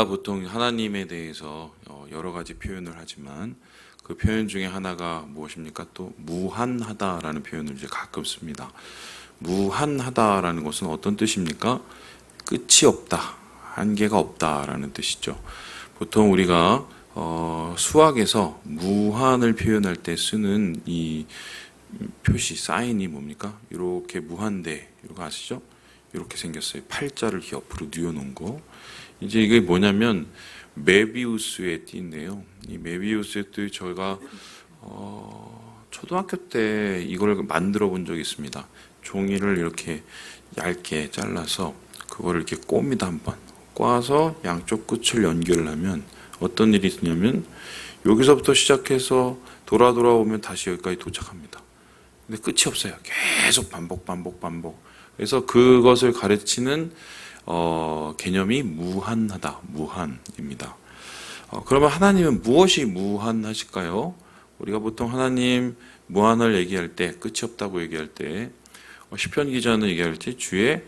우리가 보통 하나님에 대해서 여러 가지 표현을 하지만 그 표현 중에 하나가 무엇입니까? 또 무한하다라는 표현을 이제 가끔 씁니다. 무한하다라는 것은 어떤 뜻입니까? 끝이 없다, 한계가 없다라는 뜻이죠. 보통 우리가 수학에서 무한을 표현할 때 쓰는 이 표시, 사인이 뭡니까? 이렇게 무한대, 이거 아시죠? 이렇게 생겼어요. 팔자를 옆으로 뉘어놓은 거. 이제 이게 뭐냐면 메비우스의 띠인데요. 이 메비우스의 띠 저희가 초등학교 때 이걸 만들어 본 적이 있습니다. 종이를 이렇게 얇게 잘라서 그거를 이렇게 꼽니다. 한번 꽈서 양쪽 끝을 연결을 하면 어떤 일이 있냐면 여기서부터 시작해서 돌아오면 다시 여기까지 도착합니다. 근데 끝이 없어요. 계속 반복. 그래서 그것을 가르치는 개념이 무한하다, 무한입니다. 그러면 하나님은 무엇이 무한하실까요? 우리가 보통 하나님 무한을 얘기할 때, 끝이 없다고 얘기할 때, 시편 기자는 얘기할 때 주의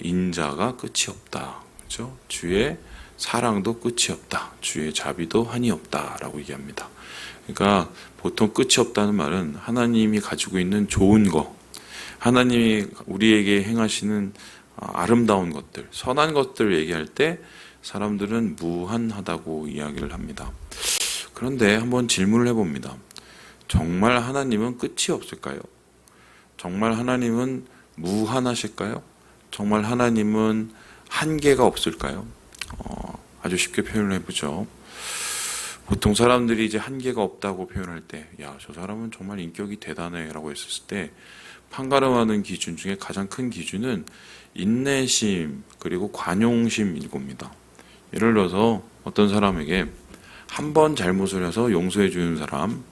인자가 끝이 없다, 그렇죠? 주의 사랑도 끝이 없다, 주의 자비도 한이 없다라고 얘기합니다. 그러니까 보통 끝이 없다는 말은 하나님이 가지고 있는 좋은 거, 하나님이 우리에게 행하시는 아름다운 것들, 선한 것들을 얘기할 때 사람들은 무한하다고 이야기를 합니다. 그런데 한번 질문을 해봅니다. 정말 하나님은 끝이 없을까요? 정말 하나님은 무한하실까요? 정말 하나님은 한계가 없을까요? 아주 쉽게 표현을 해보죠. 보통 사람들이 이제 한계가 없다고 표현할 때, 야, 저 사람은 정말 인격이 대단해 라고 했을 때 판가름하는 기준 중에 가장 큰 기준은 인내심 그리고 관용심일 겁니다. 예를 들어서 어떤 사람에게 한 번 잘못을 해서 용서해 주는 사람,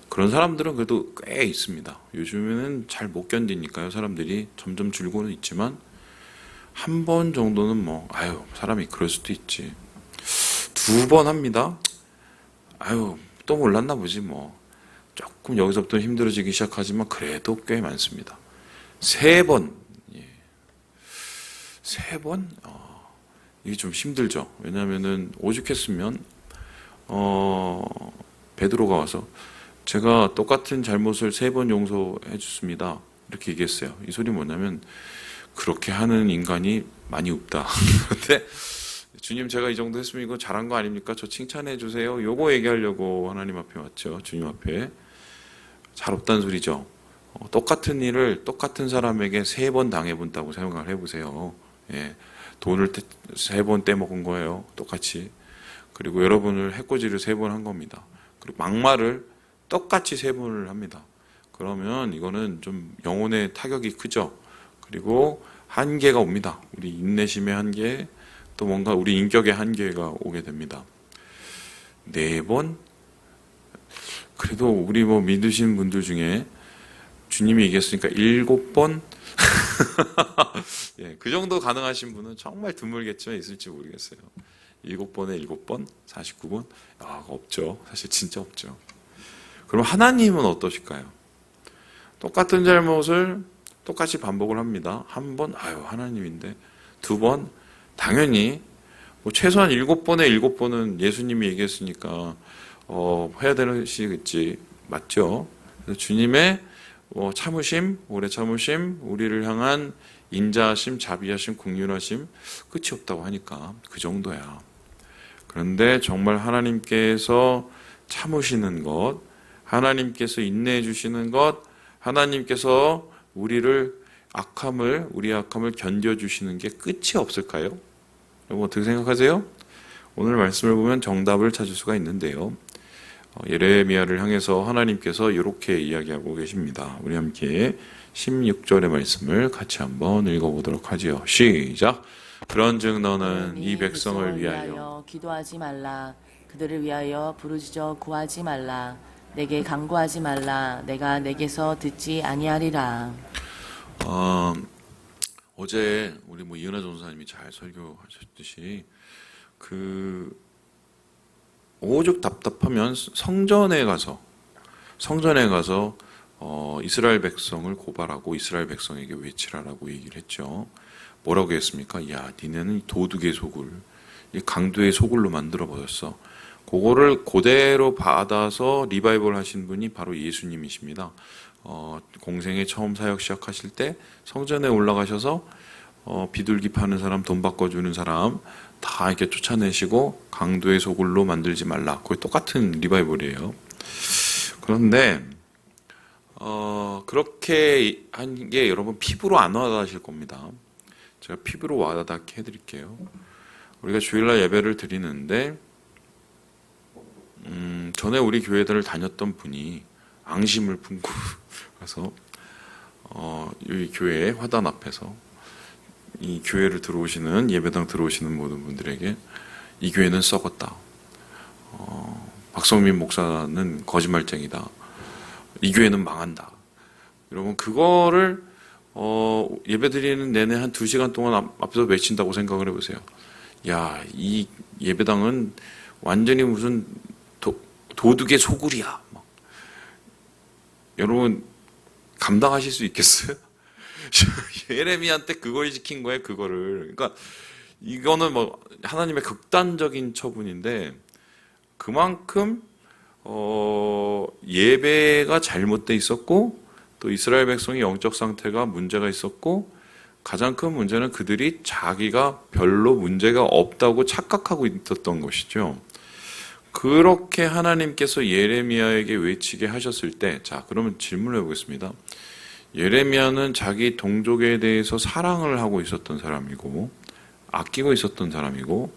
그런 사람들은 그래도 꽤 있습니다. 요즘에는 잘 못 견디니까요. 사람들이 점점 줄고는 있지만 한 번 정도는 사람이 그럴 수도 있지. 두 번 합니다. 또 몰랐나 보지 조금 여기서부터 힘들어지기 시작하지만 그래도 꽤 많습니다. 세 번, 세 번? 이게 좀 힘들죠. 왜냐하면은 오죽했으면 베드로가 와서 제가 똑같은 잘못을 세 번 용서해 줬습니다. 이렇게 얘기했어요. 이 소리 뭐냐면 그렇게 하는 인간이 많이 없다. 그런데 주님 제가 이 정도 했으면 이거 잘한 거 아닙니까? 저 칭찬해 주세요. 요거 얘기하려고 하나님 앞에 왔죠. 주님 앞에. 잘 없다는 소리죠. 똑같은 일을 똑같은 사람에게 세 번 당해본다고 생각을 해보세요. 예, 돈을 세 번 떼먹은 거예요. 똑같이. 그리고 여러분을 해코지를 세 번 한 겁니다. 그리고 막말을 똑같이 세 번을 합니다. 그러면 이거는 좀 영혼의 타격이 크죠. 그리고 한계가 옵니다. 우리 인내심의 한계, 또 뭔가 우리 인격의 한계가 오게 됩니다. 네 번? 그래도 우리 믿으시는 분들 중에 주님이 얘기했으니까 7번? 예, 그 정도 가능하신 분은 정말 드물겠지만 있을지 모르겠어요. 7번에 7번? 49번? 없죠. 사실 진짜 없죠. 그럼 하나님은 어떠실까요? 똑같은 잘못을 똑같이 반복을 합니다. 한 번, 하나님인데. 두 번, 당연히 최소한 7번에 7번은 예수님이 얘기했으니까 해야 되시겠지. 맞죠? 그래서 주님의 참으심, 오래 참으심, 우리를 향한 인자하심, 자비하심, 긍휼하심 끝이 없다고 하니까 그 정도야. 그런데 정말 하나님께서 참으시는 것, 하나님께서 인내해 주시는 것, 하나님께서 우리의 악함을 견뎌주시는 게 끝이 없을까요? 여러분 어떻게 생각하세요? 오늘 말씀을 보면 정답을 찾을 수가 있는데요. 예레미야를 향해서 하나님께서 이렇게 이야기하고 계십니다. 우리 함께 16절의 말씀을 같이 한번 읽어보도록 하지요. 시작! 그런즉 너는 이 백성을 위하여 기도하지 말라. 그들을 위하여 부르짖어 구하지 말라. 내게 간구하지 말라. 내가 내게서 듣지 아니하리라. 어제 우리 이은하 전사님이 잘 설교하셨듯이 오죽 답답하면 성전에 가서 이스라엘 백성을 고발하고 이스라엘 백성에게 외치라라고 얘기를 했죠. 뭐라고 했습니까? 야, 니네는 도둑의 속을 이 강도의 소굴로 만들어 버렸어. 그거를 그대로 받아서 리바이벌 하신 분이 바로 예수님이십니다. 공생에 처음 사역 시작하실 때 성전에 올라가셔서 비둘기 파는 사람, 돈 바꿔주는 사람 다 이렇게 쫓아내시고 강도의 소굴로 만들지 말라. 거의 똑같은 리바이벌이에요. 그런데 그렇게 한 게 여러분 피부로 안 와닿으실 겁니다. 제가 피부로 와닿게 해드릴게요. 우리가 주일날 예배를 드리는데 전에 우리 교회들을 다녔던 분이 앙심을 품고 가서 이 교회 화단 앞에서 이 교회를 들어오시는 예배당 들어오시는 모든 분들에게 이 교회는 썩었다. 박성민 목사는 거짓말쟁이다. 이 교회는 망한다. 여러분 그거를 예배드리는 내내 한 2시간 동안 앞에서 외친다고 생각을 해보세요. 야, 이 예배당은 완전히 무슨 도둑의 소굴이야. 막. 여러분 감당하실 수 있겠어요? 예레미야한테 그걸 지킨 거예요, 그거를. 그러니까 이거는 뭐 하나님의 극단적인 처분인데 그만큼 예배가 잘못돼 있었고 또 이스라엘 백성의 영적 상태가 문제가 있었고 가장 큰 문제는 그들이 자기가 별로 문제가 없다고 착각하고 있었던 것이죠. 그렇게 하나님께서 예레미야에게 외치게 하셨을 때, 자, 그러면 질문을 해보겠습니다. 예레미야는 자기 동족에 대해서 사랑을 하고 있었던 사람이고, 아끼고 있었던 사람이고,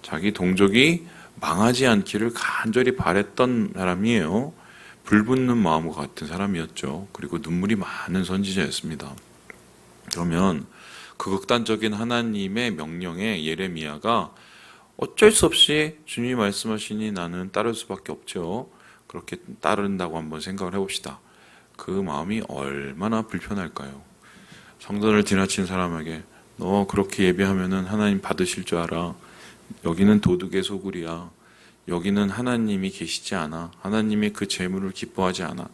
자기 동족이 망하지 않기를 간절히 바랬던 사람이에요. 불붙는 마음과 같은 사람이었죠. 그리고 눈물이 많은 선지자였습니다. 그러면 그 극단적인 하나님의 명령에 예레미야가 어쩔 수 없이 주님이 말씀하시니 나는 따를 수밖에 없죠. 그렇게 따른다고 한번 생각을 해봅시다. 그 마음이 얼마나 불편할까요? 성전을 지나친 사람에게 너 그렇게 예배하면은 하나님 받으실 줄 알아. 여기는 도둑의 소굴이야. 여기는 하나님이 계시지 않아. 하나님이 그 재물을 기뻐하지 않아.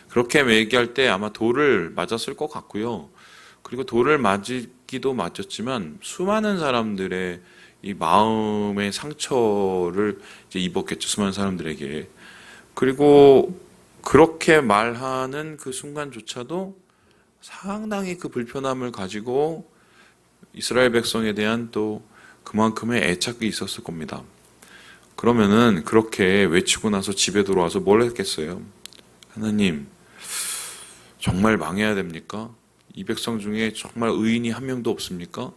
그렇게 얘기할 때 아마 돌을 맞았을 것 같고요. 그리고 돌을 맞기도 맞았지만 수많은 사람들의 이 마음의 상처를 이제 입었겠죠. 수많은 사람들에게. 그리고 그렇게 말하는 그 순간조차도 상당히 그 불편함을 가지고 이스라엘 백성에 대한 또 그만큼의 애착이 있었을 겁니다. 그러면은 그렇게 외치고 나서 집에 들어와서 뭘 했겠어요? 하나님, 정말 망해야 됩니까? 이 백성 중에 정말 의인이 한 명도 없습니까?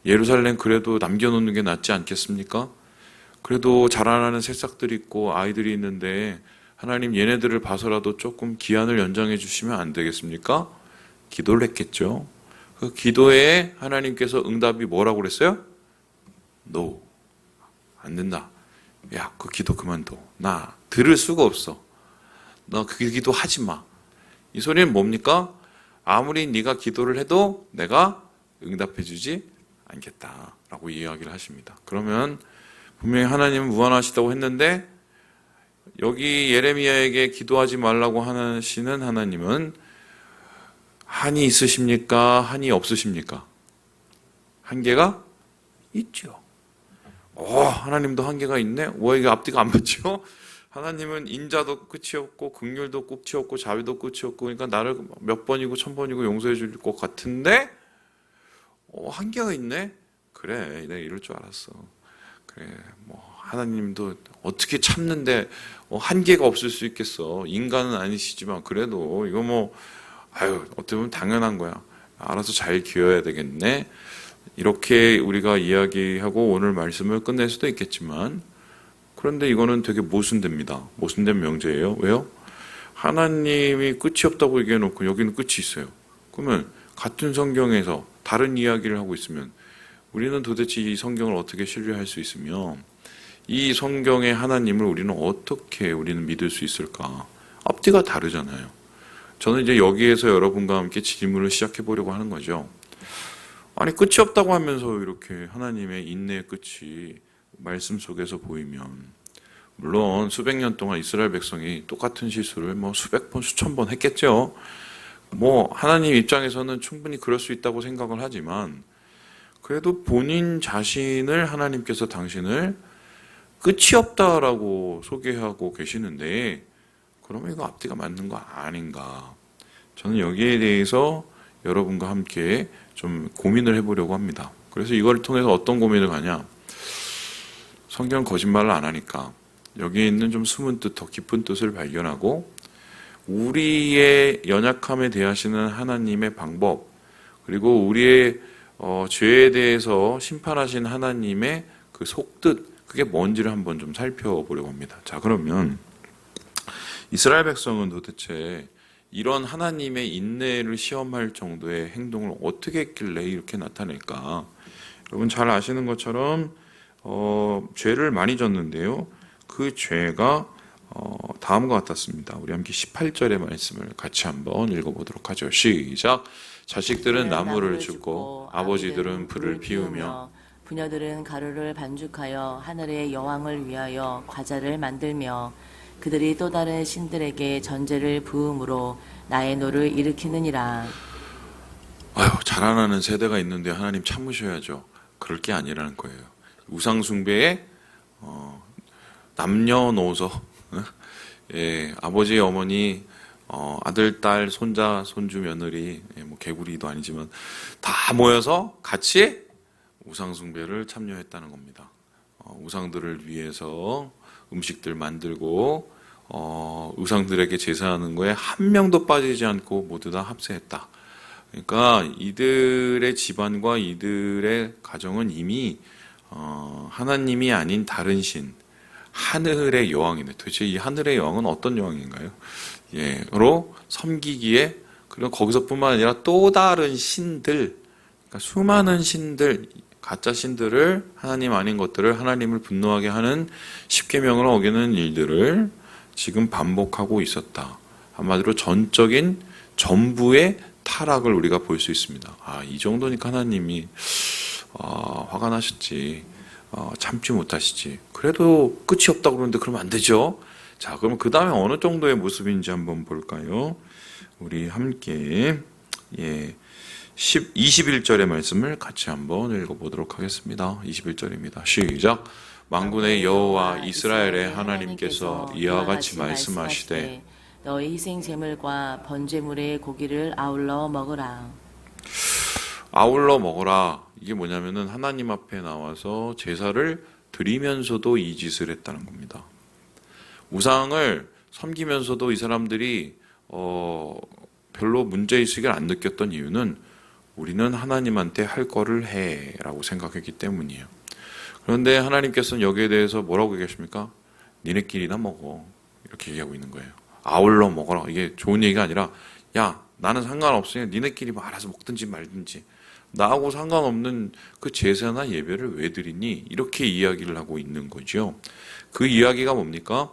예루살렘 그래도 남겨놓는 게 낫지 않겠습니까? 그래도 자라나는 새싹들이 있고 아이들이 있는데 하나님 얘네들을 봐서라도 조금 기한을 연장해 주시면 안 되겠습니까? 기도를 했겠죠. 그 기도에 하나님께서 응답이 뭐라고 그랬어요? No. 안 된다. 야, 그 기도 그만둬. 나 들을 수가 없어. 너 그 기도 하지 마. 이 소리는 뭡니까? 아무리 네가 기도를 해도 내가 응답해 주지 않겠다라고 이야기를 하십니다. 그러면 분명히 하나님은 무한하시다고 했는데 여기 예레미야에게 기도하지 말라고 하시는 하나님은 한이 있으십니까? 한이 없으십니까? 한계가 있죠. 하나님도 한계가 있네? 왜 이게 앞뒤가 안 맞죠? 하나님은 인자도 끝이 없고 긍휼도 끝이 없고 자비도 끝이 없고 그러니까 나를 몇 번이고 1000번이고 용서해 줄 것 같은데 한계가 있네? 그래, 내가 이럴 줄 알았어. 그래, 뭐 하나님도 어떻게 참는데 한계가 없을 수 있겠어. 인간은 아니시지만 그래도 이거 뭐 어떻게 보면 당연한 거야. 알아서 잘 기어야 되겠네. 이렇게 우리가 이야기하고 오늘 말씀을 끝낼 수도 있겠지만 그런데 이거는 되게 모순됩니다. 모순된 명제예요. 왜요? 하나님이 끝이 없다고 얘기해 놓고 여기는 끝이 있어요. 그러면 같은 성경에서 다른 이야기를 하고 있으면 우리는 도대체 이 성경을 어떻게 신뢰할 수 있으며 이 성경의 하나님을 우리는 어떻게 우리는 믿을 수 있을까? 앞뒤가 다르잖아요. 저는 이제 여기에서 여러분과 함께 질문을 시작해 보려고 하는 거죠. 아니 끝이 없다고 하면서 이렇게 하나님의 인내의 끝이 말씀 속에서 보이면 물론 수백 년 동안 이스라엘 백성이 똑같은 실수를 뭐 수백 번 수천 번 했겠죠. 뭐 하나님 입장에서는 충분히 그럴 수 있다고 생각을 하지만 그래도 본인 자신을 하나님께서 당신을 끝이 없다라고 소개하고 계시는데 그러면 이거 앞뒤가 맞는 거 아닌가? 저는 여기에 대해서 여러분과 함께 좀 고민을 해보려고 합니다. 그래서 이걸 통해서 어떤 고민을 가냐? 성경은 거짓말을 안 하니까 여기에 있는 좀 숨은 뜻, 더 깊은 뜻을 발견하고 우리의 연약함에 대하시는 하나님의 방법, 그리고 우리의 죄에 대해서 심판하신 하나님의 그 속뜻, 그게 뭔지를 한번 좀 살펴보려고 합니다. 자, 그러면 이스라엘 백성은 도대체 이런 하나님의 인내를 시험할 정도의 행동을 어떻게 했길래 이렇게 나타낼까? 여러분 잘 아시는 것처럼 죄를 많이 졌는데요. 그 죄가 다음과 같았습니다. 우리 함께 18절의 말씀을 같이 한번 읽어보도록 하죠. 시작. 자식들은 나무를 줍고 아버지들은 불을 피우며 부녀들은 가루를 반죽하여 하늘의 여왕을 위하여 과자를 만들며 그들이 또 다른 신들에게 전제를 부음으로 나의 노를 일으키느니라. 아유, 자라나는 세대가 있는데 하나님 참으셔야죠. 그럴 게 아니라는 거예요. 우상 숭배에 남녀노소, 예, 아버지, 어머니, 아들, 딸, 손자, 손주, 며느리, 예, 뭐 개구리도 아니지만 다 모여서 같이 우상 숭배를 참여했다는 겁니다. 우상들을 위해서 음식들 만들고 우상들에게 제사하는 거에 한 명도 빠지지 않고 모두 다 합세했다. 그러니까 이들의 집안과 이들의 가정은 이미 하나님이 아닌 다른 신, 하늘의 여왕이네. 도대체 이 하늘의 여왕은 어떤 여왕인가요? 로 섬기기에, 그리고 거기서뿐만 아니라 또 다른 신들, 그러니까 수많은 신들, 가짜 신들을, 하나님 아닌 것들을 하나님을 분노하게 하는 십계명을 어기는 일들을 지금 반복하고 있었다. 한마디로 전적인 전부의 타락을 우리가 볼 수 있습니다. 이 정도니까 하나님이 화가 나셨지, 참지 못하시지. 그래도 끝이 없다고 그러는데 그러면 안 되죠. 자, 그럼 그 다음에 어느 정도의 모습인지 한번 볼까요? 우리 함께 21절의 말씀을 같이 한번 읽어보도록 하겠습니다. 21절입니다. 시작. 만군의 여호와 이스라엘의 하나님께서 이와 같이 말씀하시되 너의 희생 제물과 번제물의 고기를 아울러 먹으라. 아울러 먹어라. 이게 뭐냐면은 하나님 앞에 나와서 제사를 드리면서도 이 짓을 했다는 겁니다. 우상을 섬기면서도 이 사람들이 별로 문제의식을 안 느꼈던 이유는 우리는 하나님한테 할 거를 해 라고 생각했기 때문이에요. 그런데 하나님께서는 여기에 대해서 뭐라고 얘기하십니까? 니네끼리나 먹어, 이렇게 얘기하고 있는 거예요. 아울러 먹어라. 이게 좋은 얘기가 아니라 야, 나는 상관없으니 니네끼리 뭐 알아서 먹든지 말든지, 나하고 상관없는 그 제사나 예배를 왜 드리니? 이렇게 이야기를 하고 있는 거죠. 그 이야기가 뭡니까?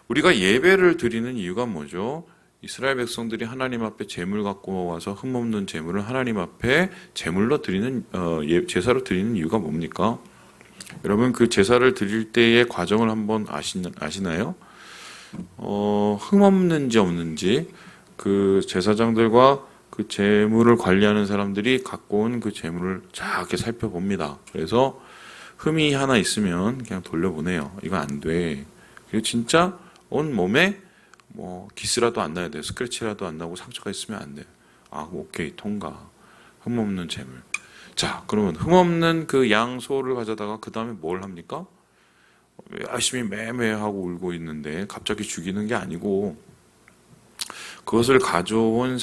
우리가 예배를 드리는 이유가 뭐죠? 이스라엘 백성들이 하나님 앞에 제물 갖고 와서 흠없는 제물을 하나님 앞에 제물로 드리는 제사로 드리는 이유가 뭡니까? 여러분 그 제사를 드릴 때의 과정을 한번 아시나요? 흠없는지 없는지 그 제사장들과 그 제물을 관리하는 사람들이 갖고 온 그 제물을 자게 살펴봅니다. 그래서 흠이 하나 있으면 그냥 돌려보내요. 이거 안 돼. 그리고 진짜 온 몸에 뭐 기스라도 안 나야 돼. 스크래치라도 안 나고 상처가 있으면 안 돼. 오케이, 통과. 흠없는 제물. 자, 그러면 흠없는 그 양소를 가져다가 그 다음에 뭘 합니까? 열심히 매매하고 울고 있는데 갑자기 죽이는 게 아니고 그것을 가져온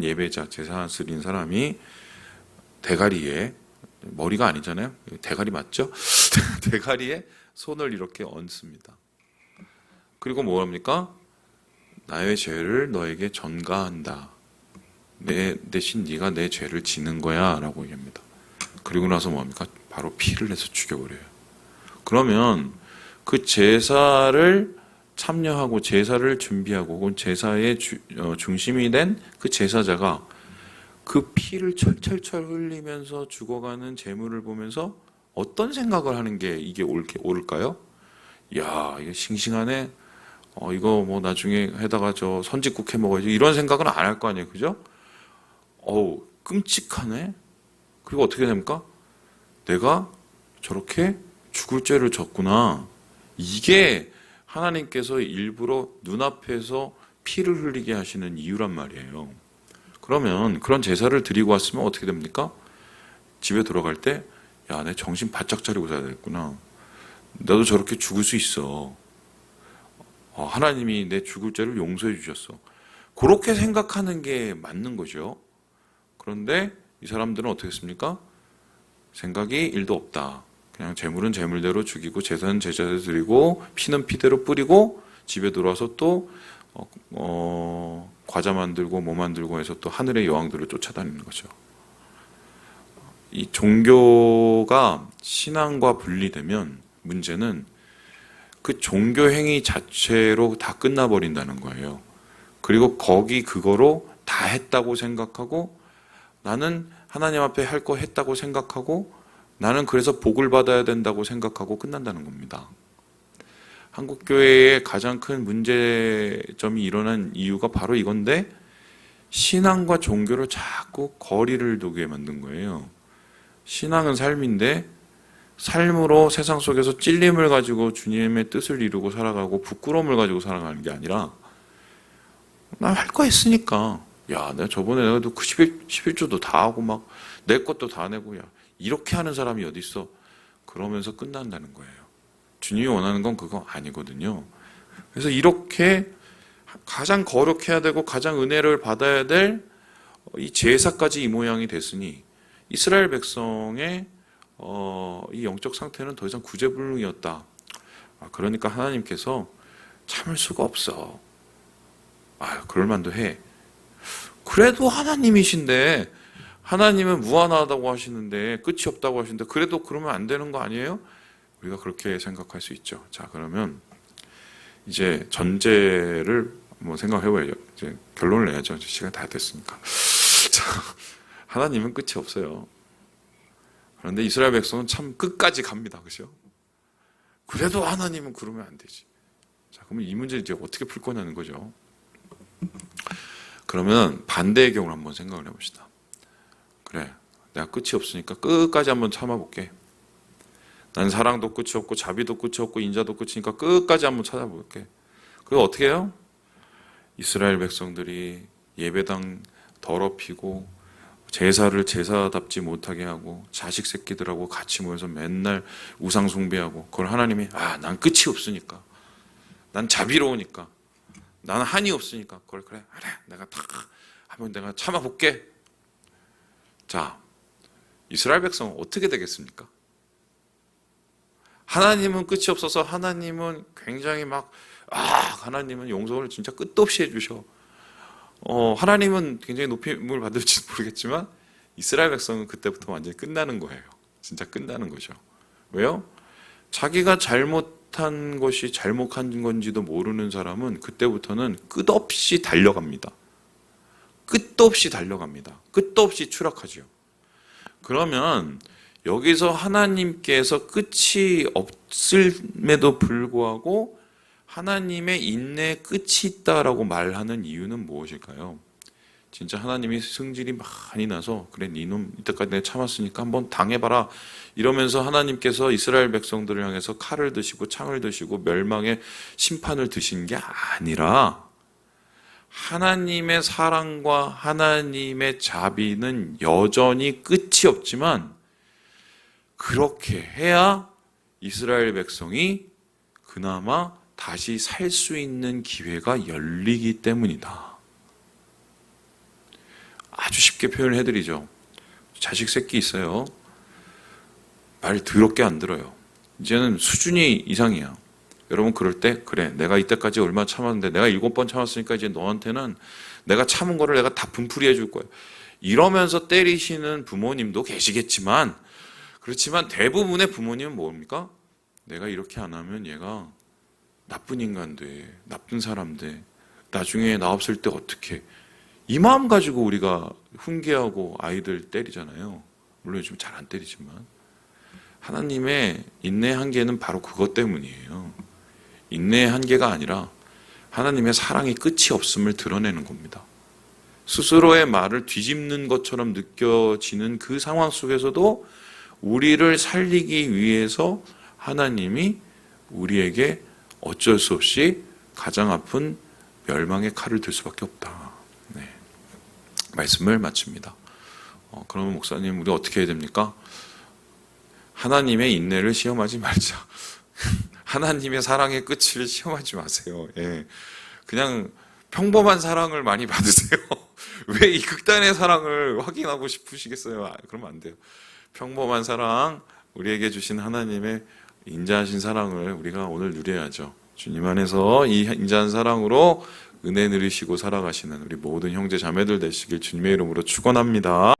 예배자, 제사 드린 사람이 대가리에, 머리가 아니잖아요. 대가리 맞죠? 대가리에 손을 이렇게 얹습니다. 그리고 뭐 합니까? 나의 죄를 너에게 전가한다. 내 대신 네가 내 죄를 지는 거야 라고 얘기합니다. 그리고 나서 뭐 합니까? 바로 피를 내서 죽여버려요. 그러면 그 제사를 참여하고 제사를 준비하고 혹은 제사의 중심이 된 그 제사자가 그 피를 철철철 흘리면서 죽어가는 제물을 보면서 어떤 생각을 하는 게 이게 옳을까요? 야, 이게 싱싱하네. 이거 뭐 나중에 해다가 저 선짓국 해 먹어야지. 이런 생각은 안 할 거 아니에요, 그죠? 끔찍하네. 그리고 어떻게 됩니까? 내가 저렇게 죽을 죄를 졌구나. 이게 하나님께서 일부러 눈앞에서 피를 흘리게 하시는 이유란 말이에요. 그러면 그런 제사를 드리고 왔으면 어떻게 됩니까? 집에 돌아갈 때, 야, 내 정신 바짝 차리고 살아야 되겠구나. 나도 저렇게 죽을 수 있어. 하나님이 내 죽을 죄를 용서해 주셨어. 그렇게 생각하는 게 맞는 거죠. 그런데 이 사람들은 어떻게 했습니까? 생각이 1도 없다. 그냥 재물은 재물대로 죽이고 제사는 제사대로 드리고 피는 피대로 뿌리고 집에 들어와서 또 과자 만들고 뭐 만들고 해서 또 하늘의 여왕들을 쫓아다니는 거죠. 이 종교가 신앙과 분리되면 문제는 그 종교 행위 자체로 다 끝나버린다는 거예요. 그리고 거기 그거로 다 했다고 생각하고 나는 하나님 앞에 할 거 했다고 생각하고 나는 그래서 복을 받아야 된다고 생각하고 끝난다는 겁니다. 한국교회의 가장 큰 문제점이 일어난 이유가 바로 이건데 신앙과 종교를 자꾸 거리를 두게 만든 거예요. 신앙은 삶인데 삶으로 세상 속에서 찔림을 가지고 주님의 뜻을 이루고 살아가고 부끄러움을 가지고 살아가는 게 아니라 나 할 거 했으니까 야, 내가 저번에 내가 11조도 다 하고 막 내 것도 다 내고 야, 이렇게 하는 사람이 어디 있어? 그러면서 끝난다는 거예요. 주님이 원하는 건 그거 아니거든요. 그래서 이렇게 가장 거룩해야 되고 가장 은혜를 받아야 될 이 제사까지 이 모양이 됐으니 이스라엘 백성의 이 영적 상태는 더 이상 구제불능이었다. 그러니까 하나님께서 참을 수가 없어. 그럴 만도 해. 그래도 하나님이신데 하나님은 무한하다고 하시는데 끝이 없다고 하시는데 그래도 그러면 안 되는 거 아니에요? 우리가 그렇게 생각할 수 있죠. 자, 그러면 이제 전제를 한번 생각해봐야죠. 이제 결론을 내야죠. 시간 다 됐으니까. 자, 하나님은 끝이 없어요. 그런데 이스라엘 백성은 참 끝까지 갑니다. 그죠? 그래도 하나님은 그러면 안 되지. 자, 그러면 이 문제 이제 어떻게 풀 거냐는 거죠. 그러면 반대의 경우를 한번 생각을 해봅시다. 그래, 내가 끝이 없으니까 끝까지 한번 참아볼게. 난 사랑도 끝이 없고 자비도 끝이 없고 인자도 끝이니까 끝까지 한번 찾아볼게. 그거 어떻게 해요? 이스라엘 백성들이 예배당 더럽히고 제사를 제사답지 못하게 하고 자식 새끼들하고 같이 모여서 맨날 우상 숭배하고 그걸 하나님이 난 끝이 없으니까 난 자비로우니까 나는 한이 없으니까 그래 내가 다 한번 내가 참아볼게. 자, 이스라엘 백성은 어떻게 되겠습니까? 하나님은 끝이 없어서 하나님은 굉장히 하나님은 용서를 진짜 끝도 없이 해주셔. 하나님은 굉장히 높임을 받을지 모르겠지만 이스라엘 백성은 그때부터 완전히 끝나는 거예요. 진짜 끝나는 거죠. 왜요? 자기가 잘못한 것이 잘못한 건지도 모르는 사람은 그때부터는 끝없이 달려갑니다. 끝도 없이 달려갑니다. 끝도 없이 추락하죠. 그러면 여기서 하나님께서 끝이 없음에도 불구하고 하나님의 인내에 끝이 있다라고 말하는 이유는 무엇일까요? 진짜 하나님이 승질이 많이 나서 그래 니놈 이때까지 내가 참았으니까 한번 당해봐라 이러면서 하나님께서 이스라엘 백성들을 향해서 칼을 드시고 창을 드시고 멸망의 심판을 드신 게 아니라 하나님의 사랑과 하나님의 자비는 여전히 끝이 없지만 그렇게 해야 이스라엘 백성이 그나마 다시 살 수 있는 기회가 열리기 때문이다. 아주 쉽게 표현을 해드리죠. 자식 새끼 있어요. 말 더럽게 안 들어요. 이제는 수준이 이상이야. 여러분 그럴 때 그래 내가 이때까지 얼마 참았는데 내가 7번 참았으니까 이제 너한테는 내가 참은 거를 내가 다 분풀이 해줄 거야. 이러면서 때리시는 부모님도 계시겠지만 그렇지만 대부분의 부모님은 뭡니까? 내가 이렇게 안 하면 얘가 나쁜 인간 돼. 나쁜 사람 돼. 나중에 나 없을 때 어떡해. 이 마음 가지고 우리가 훈계하고 아이들 때리잖아요. 물론 요즘 잘 안 때리지만 하나님의 인내의 한계는 바로 그것 때문이에요. 인내의 한계가 아니라 하나님의 사랑이 끝이 없음을 드러내는 겁니다. 스스로의 말을 뒤집는 것처럼 느껴지는 그 상황 속에서도 우리를 살리기 위해서 하나님이 우리에게 어쩔 수 없이 가장 아픈 멸망의 칼을 들 수밖에 없다. 네. 말씀을 마칩니다. 그러면 목사님, 우리 어떻게 해야 됩니까? 하나님의 인내를 시험하지 말자. 하나님의 사랑의 끝을 시험하지 마세요. 예. 그냥 평범한 사랑을 많이 받으세요. 왜 이 극단의 사랑을 확인하고 싶으시겠어요? 그러면 안 돼요. 평범한 사랑, 우리에게 주신 하나님의 인자하신 사랑을 우리가 오늘 누려야죠. 주님 안에서 이 인자한 사랑으로 은혜 누리시고 살아가시는 우리 모든 형제 자매들 되시길 주님의 이름으로 축원합니다.